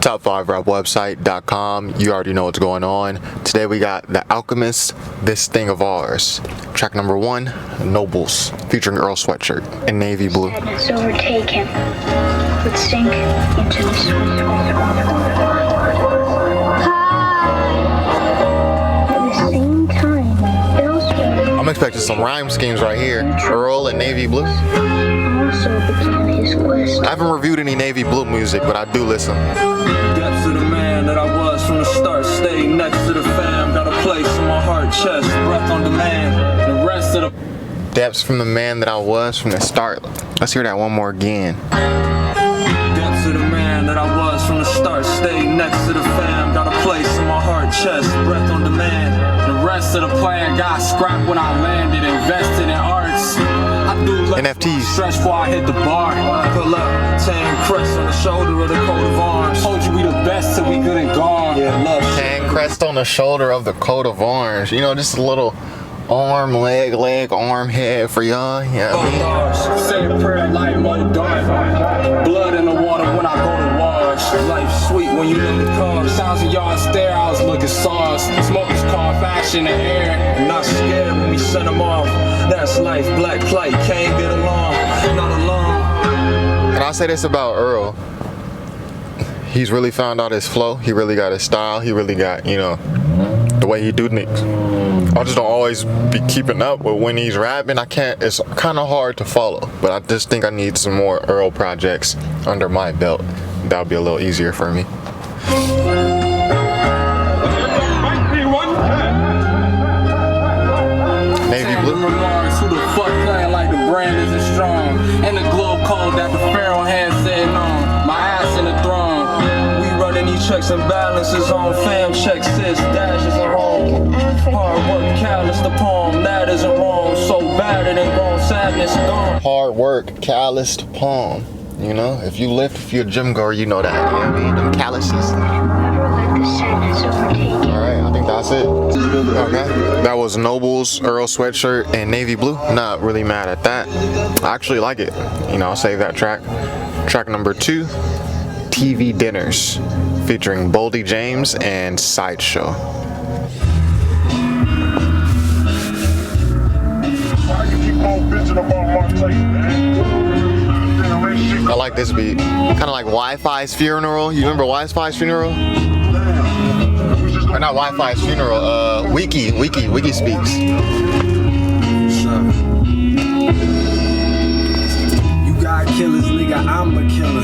top5rapwebsite.com. You already know what's going on. Today we got The Alchemist, This Thing of Ours. Track number 1, Nobles, featuring Earl Sweatshirt in navy blue. Sadness overtake him, would sink into the sweet At the same time, Earl Sweatshirt I'm expecting some rhyme schemes right here. Earl and navy blue. also began his quest. I haven't reviewed any navy blue music, but I do listen. Depths of the man that I was from the start. Stay next to the fam. Got a place in my heart, chest, breath on demand. The rest of the Depths from the man that I was from the start. Let's hear that one more again. depths of the man that I was from the start. Stay next to the fam. Got a place in my heart, chest, breath on demand. The rest of the plan got scrapped when I landed. Invested in arts. I do let NFTs. stretch before I hit the bar. Pull up, tan crest on the shoulder of the coat of arms. Told you we the best till we good and gone. Yeah, love. Tan crest on the shoulder of the coat of arms. You know, just a little arm, leg, arm, head for y'all. Yeah, I mean, Say a prayer like mother dark. Blood in the water when I go to wash. Life sweet when you look at cars. Sounds of y'all stare, I was looking sauce. Smokers call fashion in the air. I'm not scared when we send them off. That's life, black plight, can't get along. Not alone. and I'll say this about Earl. He's really found out his flow. He really got his style. He really got, you know, the way he do things. I just don't always be keeping up with when he's rapping. I can't, it's kind of hard to follow, but I just think I need some more Earl projects under my belt. That'll be a little easier for me. Navy blue. Remarks, who the fuck playing like the brand isn't strong? And the globe code that the pharaoh hand sitting on. My ass in the throne. We running these checks and balances on fam checks, sis, dashes and home. Hard work, callous the palm, that isn't wrong. So bad it ain't gone, sadness gone. Hard work, calloused palm. You know, if you lift, if you're a gym goer, you know that. You know what I mean? Them calluses. Never let the sadness overtake him. Alright, I think that's it. Okay. That was Nobles, Earl Sweatshirt, and navy blue. Not really mad at that. I actually like it. You know, I'll save that track. Track number 2, TV Dinners, featuring Boldy James and Sideshow. I like this beat. Kind of like Wi-Fi's funeral. You remember Wi-Fi's funeral? Or not Wi-Fi's funeral. Wiki speaks. You got killers, nigga, I'm a killer.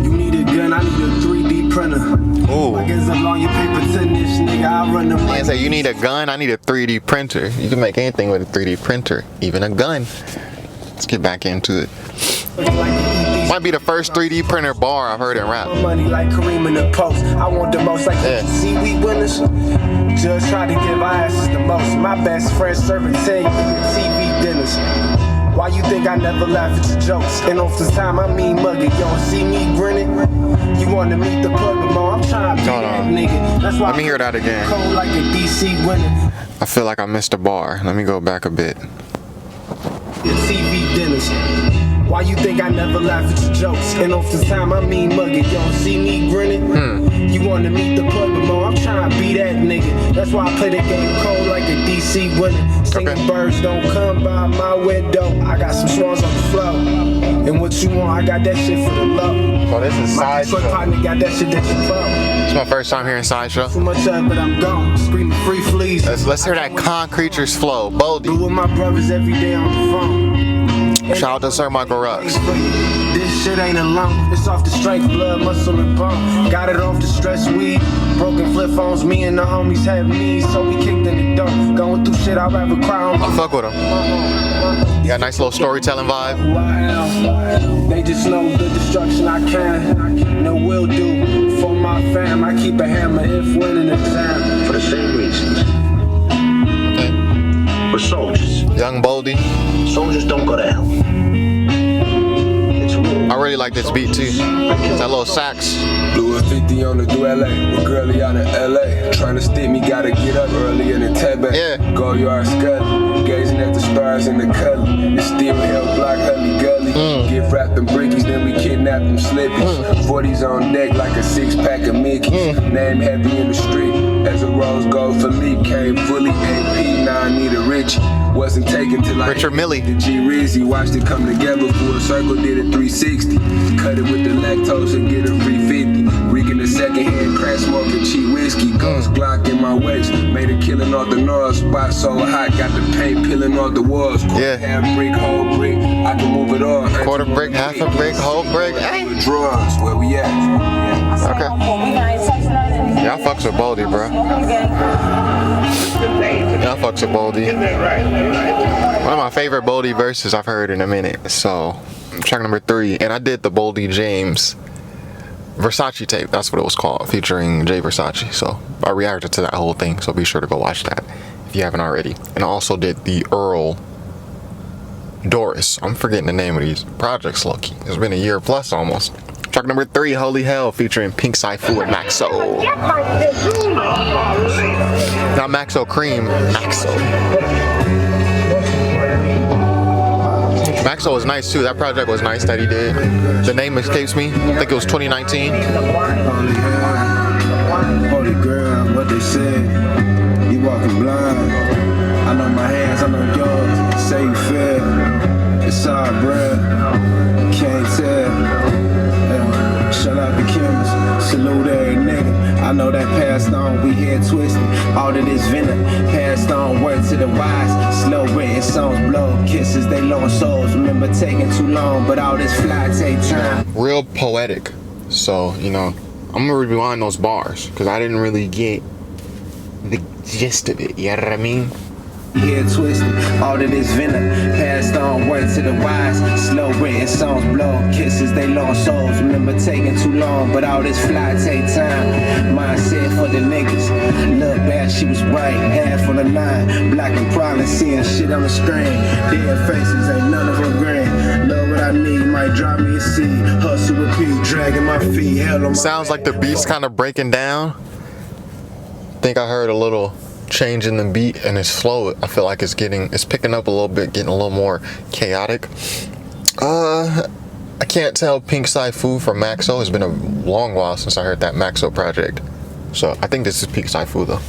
You need a gun, I need a 3D printer. Ooh. I guess I'm on your paper tennis, nigga, I run the Man say you need a gun, I need a 3D printer. You can make anything with a 3D printer, even a gun. Let's get back into it. Might be the first 3D printer bar I've heard in rap. Money like Kareem in the post. I want the most like Yeah. seaweed winners. Just try to give our asses the most. My best friend serving 10 TV dinners. Why you think I never laugh at your jokes? And off the time I mean mugging. You don't see me grinning? You want to meet the plug more? I'm trying to be Hold that on. nigga. That's why Let me hear that again. Cold like a DC winner. I feel like I missed a bar. Let me go back a bit. The TV dinners. Why you think I never laugh at your jokes? And off the time I mean mugging. You don't see me grinning? You want to meet the plug more? I'm trying to be that nigga. That's why I play the game cold like a DC winner. Singing Okay. birds don't come by my window. I got some swans on the floor. And what you want, I got that shit for the low. So this is My Detroit Sideshow. partner got that shit that you follow. It's my first time hearing Sideshow. Too much up, but I'm gone. Screaming free fleas. Let's hear that Concreature's flow. Boldy. With my brothers every day on the phone. Shout out to Sir Michael Rux. This shit ain't alone. It's off the strength, blood, muscle, and bone. Got it off the stress weed. Broken flip phones. Me and the homies have needs, so we kicked in the door. Going through shit I'd rather cry on. I fuck with him. You got a nice little storytelling vibe. Who I am. They just know the destruction I can. No will do for my fam. I keep a hammer if winning an exam. For the same reasons. Okay. We're soldiers. Young Boldy. Soldiers don't go to hell. It's war. I really like this beat too. That little sax. Blew a 50 on the duelle, with girlie out of LA. Trying to stick me, gotta get up early in the Tebe. Yeah. Go yard scully, gazing at the stars in the color. The steel hill block, Hully Gully. Get wrapped them brickies, then we kidnap them slippies. 40s on deck like a 6-pack of Mickeys. Name heavy in the street, as a rose gold Philippe. Came fully AP, now I need a Richie. Wasn't taken till I Richard Millie. the G-Rizzy. Watched it come together, full circle, did a 360. Cut it with the lactose and get a free 50. Reeking the second hand, crack smoking cheap whiskey. Ghost Glock in my waist, made a killing off the north. Spot so hot, got the paint peeling off the walls. Yeah. Half brick, whole brick, I can move it all. Quarter brick, half a brick, whole brick. Hey. Drugs, where we at? Okay. Y'all fucks with Boldy, bro. Y'all fucks with Boldy. One of my favorite Boldy verses I've heard in a minute. So, track number 3. And I did the Boldy James Versace tape. That's what it was called, featuring Jay Versace. So, I reacted to that whole thing. So, be sure to go watch that if you haven't already. And I also did the Earl Doris. I'm forgetting the name of these projects, low-key. It's been a year plus almost. Track number 3, Holy Hell, featuring Pink Siifu and Maxo. Not Maxo Cream, Maxo. Maxo was nice too. That project was nice that he did. The name escapes me. I think it was 2019. Holy girl, what they said. You walking blind. I know my hands, I know yours. Say you fair. It's our bread. Can't tell. Shout out the chemist, salute every nigga. I know that passed on, we here twisted. All of this venom, passed on, word to the wise. Slow written songs blow, kisses, they lost souls. Remember taking too long, but all this fly take time. Real poetic. So, you know, I'm gonna rewind those bars, because I didn't really get the gist of it, you know what I mean? Here twisted, all of this venom, passed on, word to the wise. Slow written songs blow, kisses, they lost souls. Remember taking too long, but all this fly take time. Mindset for the niggas, look bad, she was right, half on the line. Black and prowling, seeing shit on the screen. Dead faces, ain't none of them green. Know what I need, might drive me a seed. Hustle repeat, dragging my feet, hell on my Sounds like the beat's kind of breaking down. Think I heard a little change in the beat and its flow. I feel like it's picking up a little bit, getting a little more chaotic. I can't tell Pink Siifu from Maxo. It's been a long while since I heard that Maxo project. So I think this is Pink Siifu though.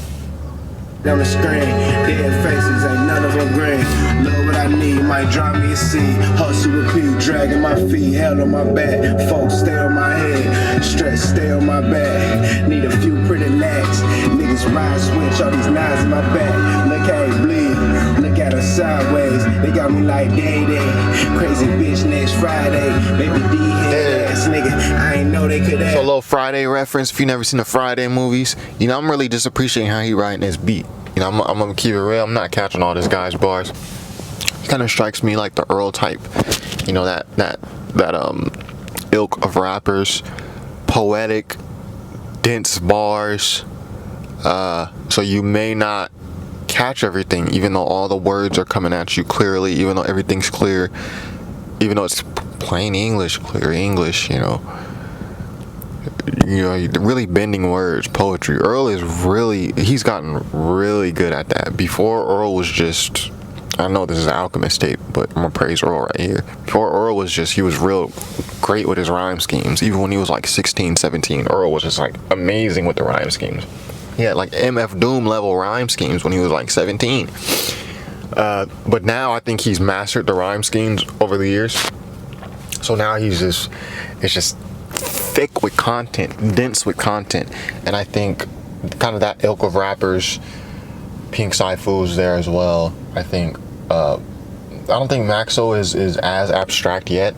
On the screen, dead faces, ain't none of them green. Know what I need, might drive me a seed. Hustle repeat, dragging my feet, hell on my back. Folks stay on my head, stress stay on my back. Need a few pretty lags. Niggas ride switch, all these knives in my back. Look how it bleed, look at her sideways. They got me like day. Crazy bitch next Friday. Baby D head ass nigga, I ain't know they could act. So a little Friday reference. If you never seen the Friday movies, you know, I'm really just appreciating how he writing this beat. You know, I'm gonna keep it real. I'm not catching all this guy's bars. He kind of strikes me like the Earl type. You know, that ilk of rappers, poetic, dense bars. So you may not catch everything, even though all the words are coming at you clearly, even though everything's clear, even though it's plain English, clear English. You know, really bending words, poetry. Earl is he's gotten really good at that. Before Earl was just, I know this is an Alchemist tape, but I'm gonna praise Earl right here. Before Earl was just, he was real great with his rhyme schemes. Even when he was like 16, 17, Earl was just like amazing with the rhyme schemes. He had like MF Doom level rhyme schemes when he was like 17. But now I think he's mastered the rhyme schemes over the years. So now it's just thick with content, dense with content. And I think kind of that ilk of rappers, Pink Siifu's there as well. I think, I don't think Maxo is as abstract yet.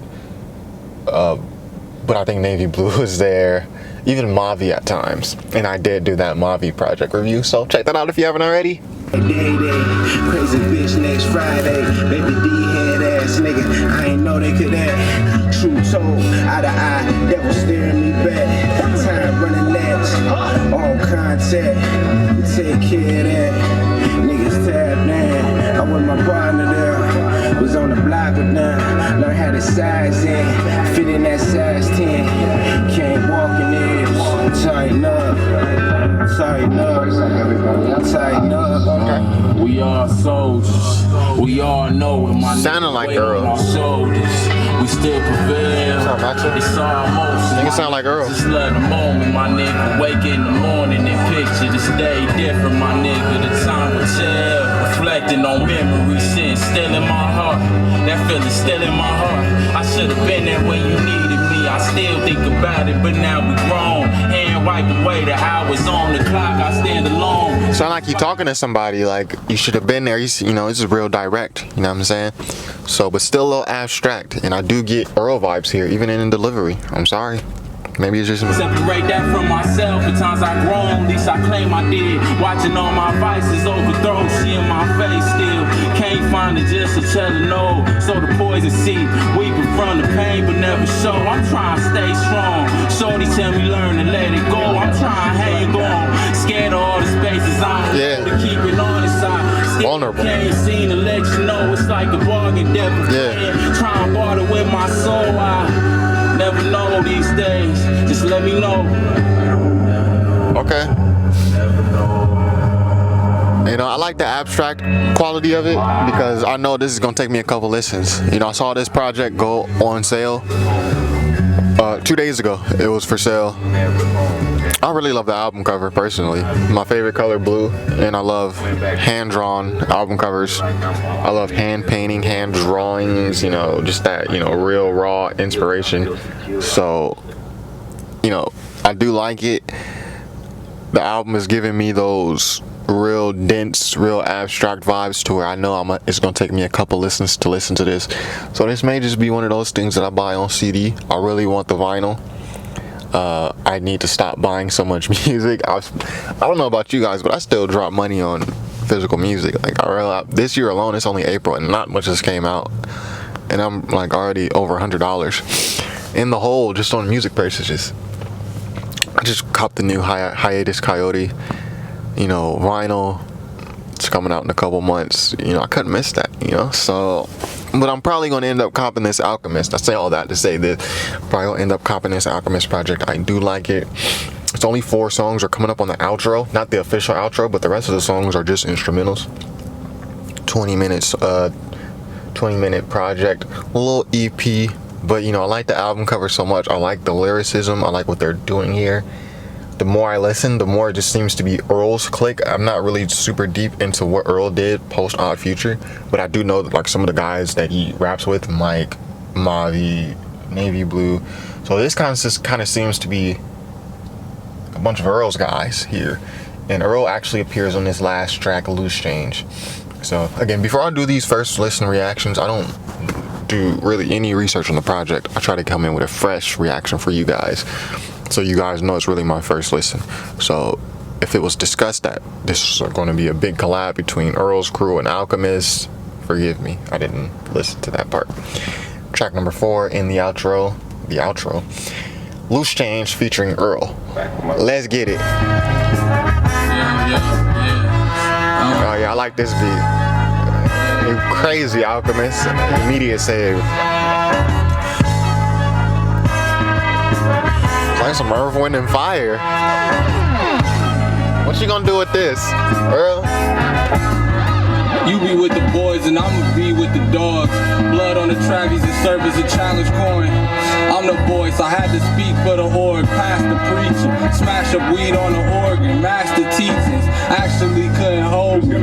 But I think Navy Blue is there. Even Mavi at times. And I did do that Mavi project review, so check that out if you haven't already. Crazy bitch next Friday. Baby D head ass nigga, I ain't know they could act. True told, eye to eye, devil staring me back. Time running laps, all contact. We take care of that. Niggas tapped in. I with my partner there. Was on the block with them. Learn how to size in. Fit in that Tighten up, tighten up, tighten up. We are soldiers. We all know it. My Sounding niggas like weight on Earl. our shoulders. We still prevail. What's up, Maxo? It's our emotions. Nigga sound like Earl. Just love the moment, my nigga. Wake in the morning and picture this day different, my nigga. The time will tell. Reflecting on memories, sin still in my heart. That feeling still in my heart. I should have been there when you needed me. I still think about it, but now we grown. Hand wipe away the hours on the clock. I stand alone. Sound like you talking to somebody like you should have been there. You know, this is real direct. You know what I'm saying? So, but still a little abstract, and I do get Earl vibes here, even in delivery. I'm sorry. Maybe it's just me. Separate that from myself. The times I grown, at least I claim I did. Watching all my vices overthrow, she in my face still. Can't find it just to tell her no. So the poison seed, weeping from the pain but never show. I'm trying to stay strong. Shorty tell me learn to let it go. I'm trying to hang on. Scared of all the spaces I'm to keep it on the side. Still Vulnerable. can't seem to let you know it's like a bargain devil. Trying to barter with my soul. I never know these days. Just let me know. Okay. You know, I like the abstract quality of it because I know this is gonna take me a couple listens. You know, I saw this project go on sale 2 days ago. It was for sale. I really love the album cover personally. My favorite color, blue, and I love hand-drawn album covers. I love hand painting, hand drawings, you know, just that, you know, real raw inspiration. So, you know, I do like it. The album is giving me those real dense, real abstract vibes to where I know it's gonna take me a couple listens to listen to this. So this may just be one of those things that I buy on CD. I really want the vinyl. I need to stop buying so much music. I don't know about you guys, but I still drop money on physical music. Like this year alone, it's only April and not much just came out, and I'm like already over $100 in the hole just on music purchases. I just copped the new Hiatus Coyote, you know, vinyl. It's coming out in a couple months. You know, I couldn't miss that, you know. So, but I'm probably going to end up copping this Alchemist. I say all that to say that probably going to end up copping this Alchemist project. I do like it. It's only 4 songs are coming up on the outro, not the official outro, but the rest of the songs are just instrumentals. 20 minutes, 20-minute project, a little EP. But you know, I like the album cover so much. I like the lyricism. I like what they're doing here. The more I listen, the more it just seems to be Earl's clique. I'm not really super deep into what Earl did post Odd Future, but I do know that like some of the guys that he raps with, Mike, Mavi, Navy Blue. So this kind of seems to be a bunch of Earl's guys here. And Earl actually appears on this last track, Loose Change. So again, before I do these first listen reactions, I don't do really any research on the project. I try to come in with a fresh reaction for you guys, so you guys know it's really my first listen. So if it was discussed that this is going to be a big collab between Earl's crew and Alchemist, forgive me, I didn't listen to that part. Track number 4 in the outro, Loose Change featuring Earl. Let's get it. Oh yeah, I like this beat. You crazy Alchemist, immediate save. Like some Earth, Wind, and Fire. What you gonna do with this, Earl? You be with the boys and I'ma be with the dogs. Blood on the track, these is serve as a challenge coin. I'm the voice, I had to speak for the org. Past the preacher, smash up weed on the organ. Master teachings, actually couldn't hold me.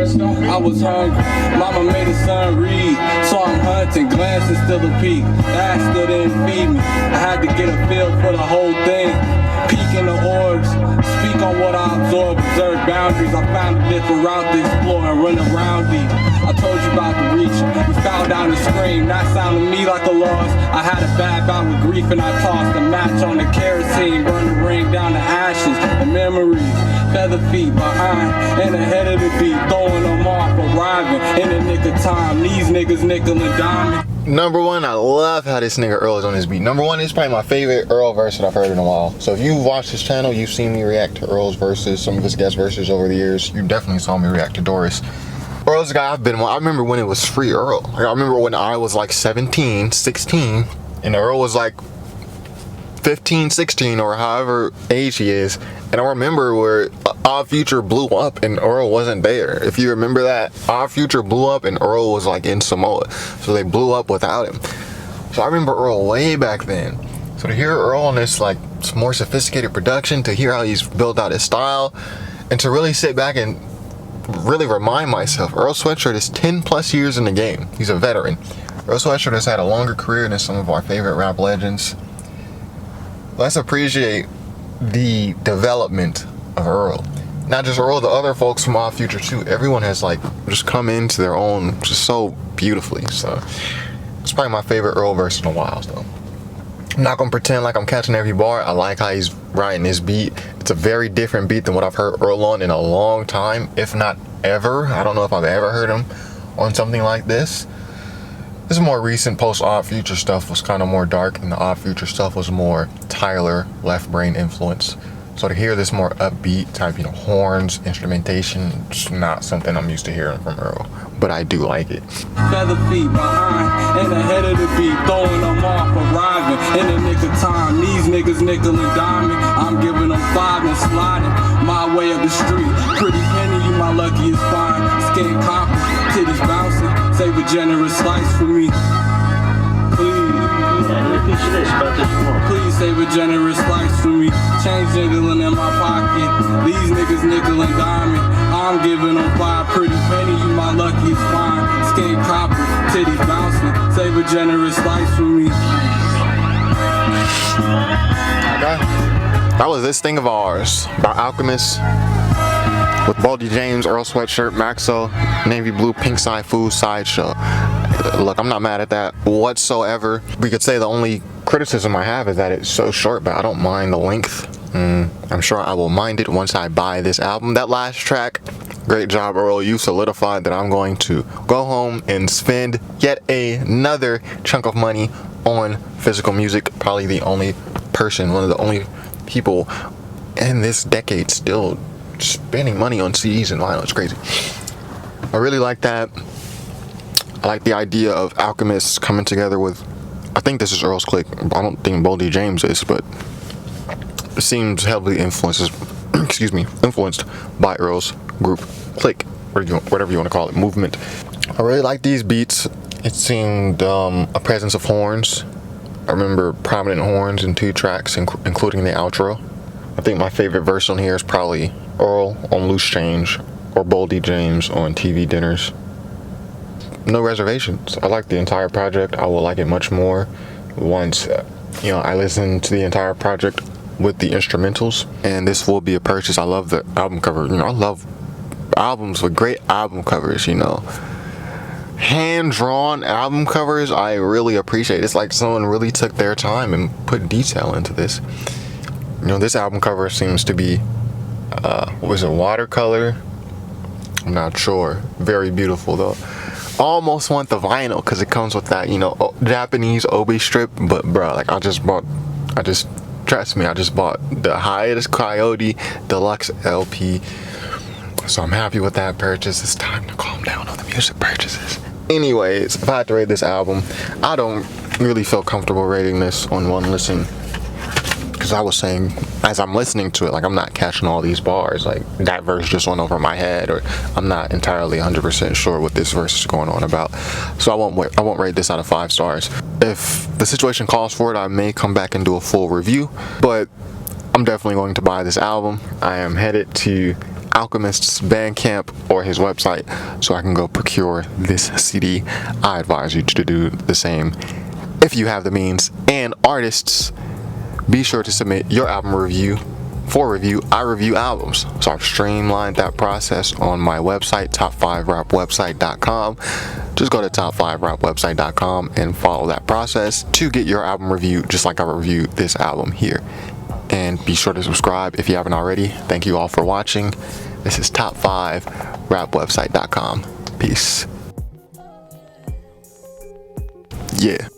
I was hungry, mama made his son read. So I'm hunting, glancing still a peak. That still didn't feed me. I had to get a feel for the whole thing. Peek in the orbs, speak on what I absorb, observe boundaries. I found a different route to explore and run around deep. I told you about the reach, you found out and screamed. That sounded to me like a loss. I had a bad bout with grief and I tossed a match on the kerosene. Burned the ring down to ashes and memories. Feather feet behind and ahead of the beat. Throwing them off, arriving in the nick of time. These niggas nickel and diamond. Number 1, I love how this nigga Earl is on his beat. Number 1 is probably my favorite Earl verse that I've heard in a while. So if you've watched this channel, you've seen me react to Earl's verses, some of his guest verses over the years. You definitely saw me react to Doris. Earl's the guy I've been with. I remember when it was free Earl. I remember when I was like 17, 16, and Earl was like 15, 16, or however age he is. And I remember where Odd Future blew up and Earl wasn't there. If you remember that, Odd Future blew up and Earl was like in Samoa. So they blew up without him. So I remember Earl way back then. So to hear Earl on this like more sophisticated production, to hear how he's built out his style, and to really sit back and really remind myself, Earl Sweatshirt is 10 plus years in the game. He's a veteran. Earl Sweatshirt has had a longer career than some of our favorite rap legends. Let's appreciate the development of Earl. Not just Earl, the other folks from Odd Future too. Everyone has like just come into their own just so beautifully. So it's probably my favorite Earl verse in a while though. I'm not gonna pretend like I'm catching every bar. I like how he's writing his beat. It's a very different beat than what I've heard Earl on in a long time, if not ever. I don't know if I've ever heard him on something like this. This more recent post Odd Future stuff was kind of more dark, and the Odd Future stuff was more Tyler, Left Brain influence. So to hear this more upbeat type, horns, instrumentation, just not something I'm used to hearing from Earl, but I do like it. Feather feet behind and ahead of the beat, throwing them off, arriving in the nick of time. These niggas nickel and diming, I'm giving them 5 and sliding my way up the street. Pretty penny, you my luckiest find. Skin copper, titties bouncing, save a generous slice for me. Please save a generous slice for me. Change jiggling in my pocket. These niggas nickel and diamond. I'm giving them 5 pretty penny. You my luckiest find. Skin copper, titties bouncing. Save a generous slice for me. Okay. That was This Thing of Ours by Alchemist with Boldy James, Earl Sweatshirt, Maxo, Navy Blue, Pink Siifu, Sideshow. Look, I'm not mad at that whatsoever. We could say the only criticism I have is that it's so short, but I don't mind the length. I'm sure I will mind it once I buy this album. That last track, great job, Earl. You solidified that I'm going to go home and spend yet another chunk of money on physical music. Probably the only person, one of the only people in this decade still spending money on CDs and vinyl. It's crazy. I really like that. I like the idea of Alchemists coming together with, I think this is Earl's clique. I don't think Boldy James is, but it seems heavily influenced by Earl's group, clique, whatever you want to call it, movement. I really like these beats. It seemed a presence of horns. I remember prominent horns in 2 tracks, including the outro. I think my favorite verse on here is probably Earl on Loose Change or Boldy James on TV Dinners. No reservations. I like the entire project. I will like it much more once I listen to the entire project with the instrumentals, and this will be a purchase. I love the album cover. I love albums with great album covers. Hand-drawn album covers, I really appreciate. It's like someone really took their time and put detail into this. This album cover seems to be watercolor? I'm not sure. Very beautiful though. Almost want the vinyl because it comes with that Japanese obi strip, but bro, like I just bought the Hiatus Coyote Deluxe LP, so I'm happy with that purchase. It's time to calm down on the music purchases. Anyways, if I had to rate this album, I don't really feel comfortable rating this on one listen, because I was saying, as I'm listening to it, like I'm not catching all these bars, like that verse just went over my head, or I'm not entirely 100% sure what this verse is going on about. So I won't rate this out of 5 stars. If the situation calls for it, I may come back and do a full review, but I'm definitely going to buy this album. I am headed to Alchemist's Bandcamp or his website so I can go procure this CD. I advise you to do the same if you have the means. And artists, be sure to submit your album review. For review, I review albums. So I've streamlined that process on my website, top5rapwebsite.com. Just go to top5rapwebsite.com and follow that process to get your album review, just like I reviewed this album here. And be sure to subscribe if you haven't already. Thank you all for watching. This is top5rapwebsite.com. Peace. Yeah.